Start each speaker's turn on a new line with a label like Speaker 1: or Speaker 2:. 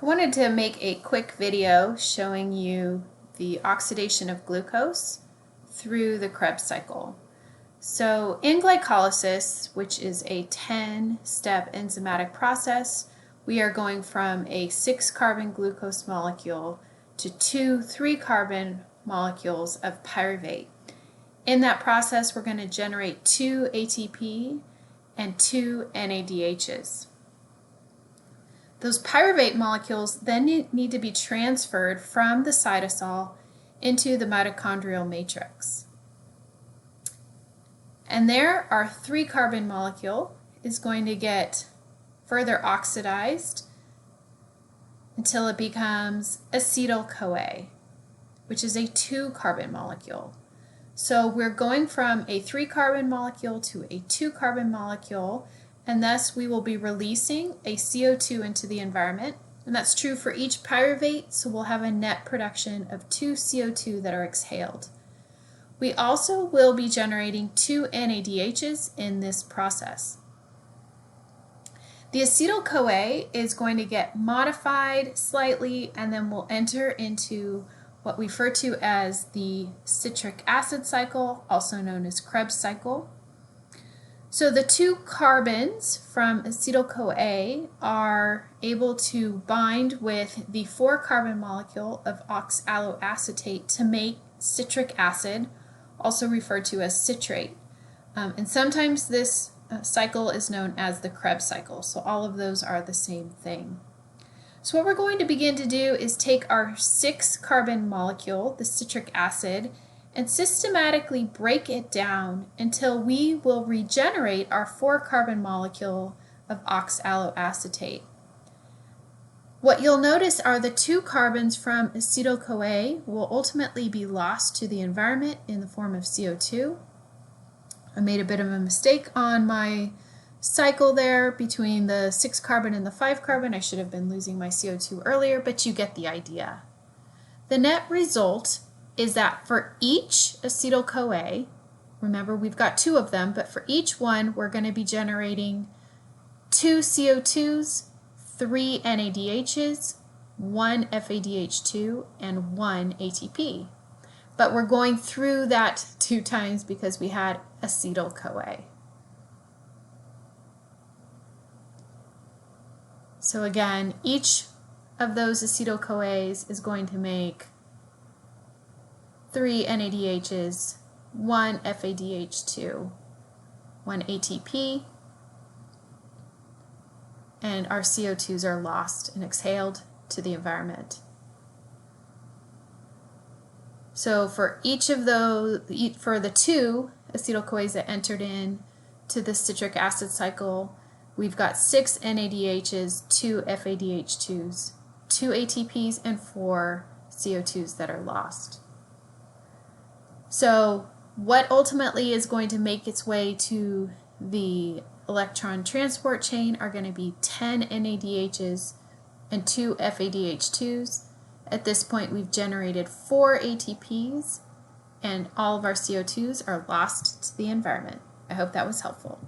Speaker 1: I wanted to make a quick video showing you the oxidation of glucose through the Krebs cycle. So in glycolysis, which is a 10-step enzymatic process, we are going from a 6-carbon glucose molecule to 2 3-carbon molecules of pyruvate. In that process, we're going to generate 2 ATP and 2 NADHs. Those pyruvate molecules then need to be transferred from the cytosol into the mitochondrial matrix. And there, our 3-carbon molecule is going to get further oxidized until it becomes acetyl-CoA, which is a 2-carbon molecule. So we're going from a 3-carbon molecule to a 2-carbon molecule, and thus we will be releasing a CO2 into the environment. And that's true for each pyruvate, so we'll have a net production of 2 CO2 that are exhaled. We also will be generating 2 NADHs in this process. The acetyl-CoA is going to get modified slightly, and then we'll enter into what we refer to as the citric acid cycle, also known as Krebs cycle. So the 2 carbons from acetyl-CoA are able to bind with the 4-carbon molecule of oxaloacetate to make citric acid, also referred to as citrate. And sometimes this cycle is known as the Krebs cycle, so all of those are the same thing. So what we're going to begin to do is take our 6-carbon molecule, the citric acid, and systematically break it down until we will regenerate our 4-carbon molecule of oxaloacetate. What you'll notice are the 2 carbons from acetyl-CoA will ultimately be lost to the environment in the form of CO2. I made a bit of a mistake on my cycle there between the 6-carbon and the 5-carbon. I should have been losing my CO2 earlier, but you get the idea. The net result is that for each acetyl-CoA, remember we've got 2 of them, but for each one we're going to be generating 2 CO2s, 3 NADHs, 1 FADH2, and 1 ATP. But we're going through that 2 times because we had acetyl-CoA. So again, each of those acetyl-CoAs is going to make 3 NADHs, 1 FADH2, 1 ATP, and our CO2s are lost and exhaled to the environment. So for each of those, for the 2 acetyl-CoAs that entered in to the citric acid cycle, we've got 6 NADHs, 2 FADH2s, 2 ATPs, and 4 CO2s that are lost. So what ultimately is going to make its way to the electron transport chain are going to be 10 NADHs and 2 FADH2s. At this point we've generated 4 ATPs and all of our CO2s are lost to the environment. I hope that was helpful.